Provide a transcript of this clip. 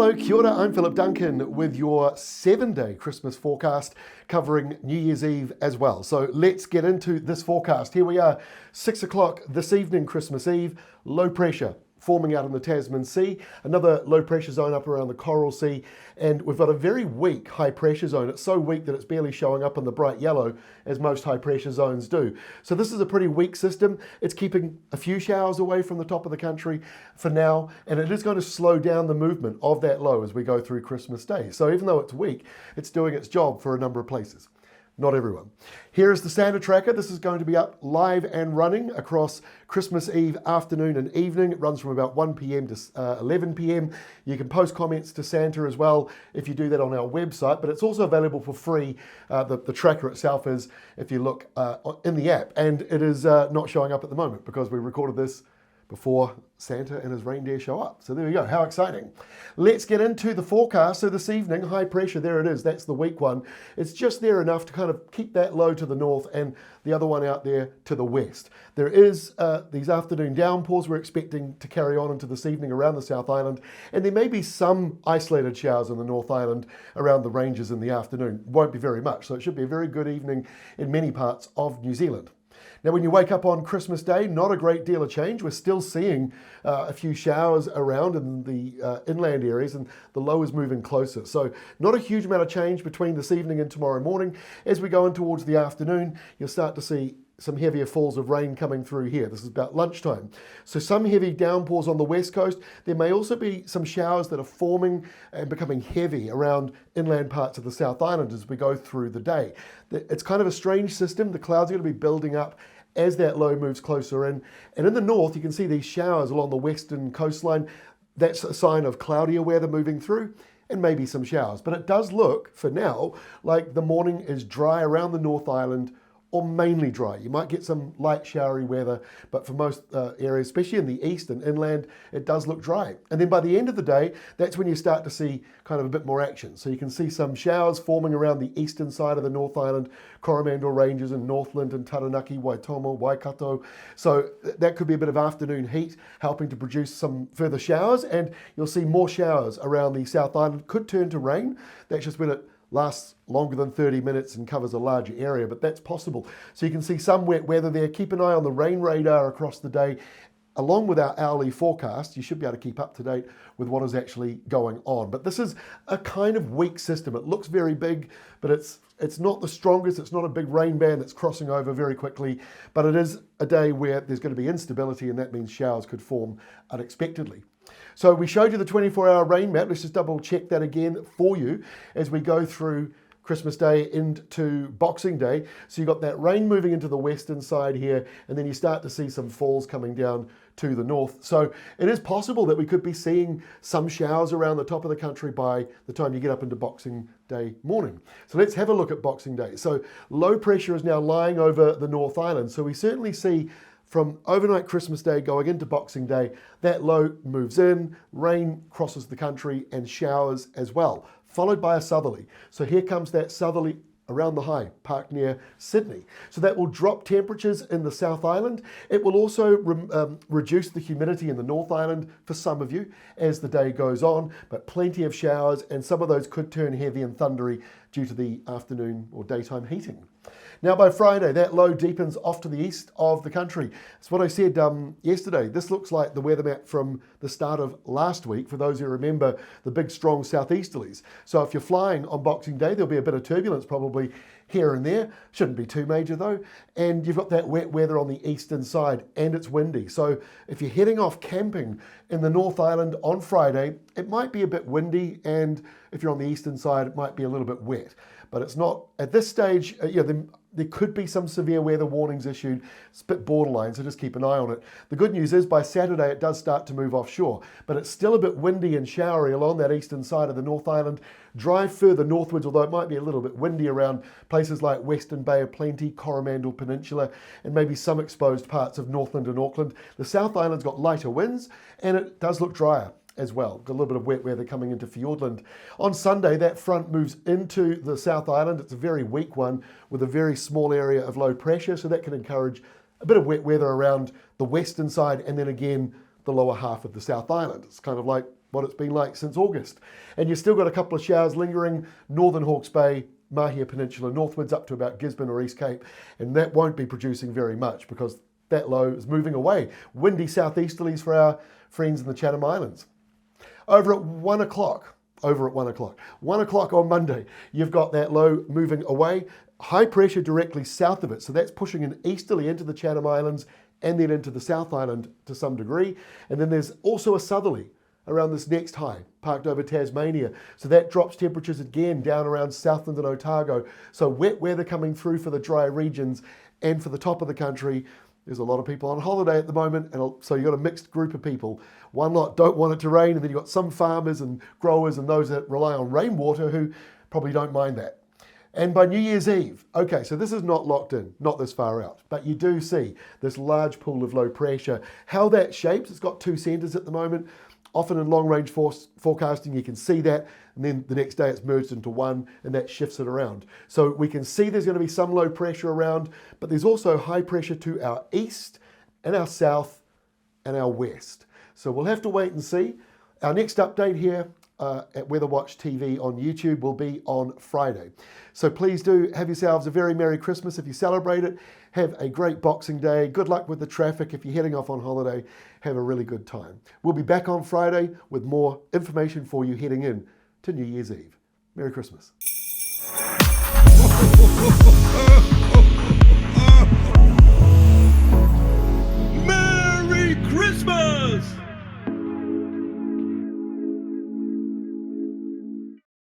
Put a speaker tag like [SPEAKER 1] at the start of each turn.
[SPEAKER 1] Hello, kia ora, I'm Philip Duncan with your 7-day Christmas forecast covering New Year's Eve as well. So let's get into this forecast. Here we are, 6 o'clock this evening, Christmas Eve, low pressure forming out in the Tasman Sea, another low pressure zone up around the Coral Sea, and we've got a very weak high pressure zone. It's so weak that it's barely showing up in the bright yellow as most high pressure zones do. So this is a pretty weak system. It's keeping a few showers away from the top of the country for now, and it is going to slow down the movement of that low as we go through Christmas Day. So even though it's weak, it's doing its job for a number of places. Not everyone. Here is the Santa tracker. This is going to be up live and running across Christmas Eve afternoon and evening. It runs from about 1 p.m. to 11 p.m. You can post comments to Santa as well if you do that on our website, but it's also available for free. The tracker itself is, if you look in the app, and it is not showing up at the moment because we recorded this before Santa and his reindeer show up. So there we go, how exciting. Let's get into the forecast. So this evening, high pressure, there it is, that's the weak one. It's just there enough to kind of keep that low to the north and the other one out there to the west. There is these afternoon downpours we're expecting to carry on into this evening around the South Island, and there may be some isolated showers in the North Island around the ranges in the afternoon. Won't be very much, so it should be a very good evening in many parts of New Zealand. Now, when you wake up on Christmas Day, not a great deal of change. We're still seeing a few showers around in the inland areas, and the low is moving closer. So not a huge amount of change between this evening and tomorrow morning. As we go in towards the afternoon, you'll start to see some heavier falls of rain coming through here. This is about lunchtime. So some heavy downpours on the west coast. There may also be some showers that are forming and becoming heavy around inland parts of the South Island as we go through the day. It's kind of a strange system. The clouds are going to be building up as that low moves closer in. And in the north, you can see these showers along the western coastline. That's a sign of cloudier weather moving through and maybe some showers. But it does look, for now, like the morning is dry around the North Island, or mainly dry. You might get some light showery weather, but for most areas, especially in the east and inland, it does look dry. And then by the end of the day, that's when you start to see kind of a bit more action. So you can see some showers forming around the eastern side of the North Island, Coromandel Ranges and Northland and Taranaki, Waitomo, Waikato. So that could be a bit of afternoon heat helping to produce some further showers, and you'll see more showers around the South Island. Could turn to rain. That's just when it lasts longer than 30 minutes and covers a larger area, but that's possible. So you can see some wet weather there. Keep an eye on the rain radar across the day. Along with our hourly forecast, you should be able to keep up to date with what is actually going on. But this is a kind of weak system. It looks very big, but it's not the strongest. It's not a big rain band that's crossing over very quickly, but it is a day where there's going to be instability, and that means showers could form unexpectedly. So we showed you the 24-hour rain map. Let's just double check that again for you as we go through Christmas Day into Boxing Day. So you've got that rain moving into the western side here, and then you start to see some falls coming down to the north. So it is possible that we could be seeing some showers around the top of the country by the time you get up into Boxing Day morning. So let's have a look at Boxing Day. So low pressure is now lying over the North Island. So we certainly see from overnight Christmas Day going into Boxing Day, that low moves in, rain crosses the country and showers as well, followed by a southerly. So here comes that southerly around the high, parked near Sydney. So that will drop temperatures in the South Island. It will also reduce the humidity in the North Island for some of you as the day goes on, but plenty of showers, and some of those could turn heavy and thundery due to the afternoon or daytime heating. Now by Friday, that low deepens off to the east of the country. That's what I said yesterday. This looks like the weather map from the start of last week, for those who remember the big strong southeasterlies. So if you're flying on Boxing Day, there'll be a bit of turbulence probably here and there. Shouldn't be too major though. And you've got that wet weather on the eastern side, and it's windy. So if you're heading off camping in the North Island on Friday, it might be a bit windy, and if you're on the eastern side, it might be a little bit wet. But it's not, at this stage, there could be some severe weather warnings issued. It's a bit borderline, so just keep an eye on it. The good news is by Saturday it does start to move offshore, but it's still a bit windy and showery along that eastern side of the North Island. Drive further northwards, although it might be a little bit windy around places like Western Bay of Plenty, Coromandel Peninsula, and maybe some exposed parts of Northland and Auckland. The South Island's got lighter winds, and it does look drier as well. Got a little bit of wet weather coming into Fiordland. On Sunday, that front moves into the South Island. It's a very weak one with a very small area of low pressure, so that can encourage a bit of wet weather around the western side and then again the lower half of the South Island. It's kind of like what it's been like since August. And you've still got a couple of showers lingering, northern Hawke's Bay, Mahia Peninsula, northwards up to about Gisborne or East Cape, and that won't be producing very much because that low is moving away. Windy southeasterlies for our friends in the Chatham Islands. Over at 1 o'clock on Monday, you've got that low moving away. High pressure directly south of it, so that's pushing an easterly into the Chatham Islands and then into the South Island to some degree. And then there's also a southerly around this next high, parked over Tasmania. So that drops temperatures again down around Southland and Otago. So wet weather coming through for the dry regions and for the top of the country. There's a lot of people on holiday at the moment, and so you've got a mixed group of people. One lot don't want it to rain, and then you've got some farmers and growers and those that rely on rainwater who probably don't mind that. And by New Year's Eve, okay, so this is not locked in, not this far out, but you do see this large pool of low pressure. How that shapes, it's got two centres at the moment. Often in long-range forecasting, you can see that, and then the next day it's merged into one, and that shifts it around. So we can see there's going to be some low pressure around, but there's also high pressure to our east and our south and our west. So we'll have to wait and see. Our next update here at Weather Watch TV on YouTube will be on Friday. So please do have yourselves a very Merry Christmas if you celebrate it. Have a great Boxing Day. Good luck with the traffic if you're heading off on holiday. Have a really good time. We'll be back on Friday with more information for you heading in to New Year's Eve. Merry Christmas.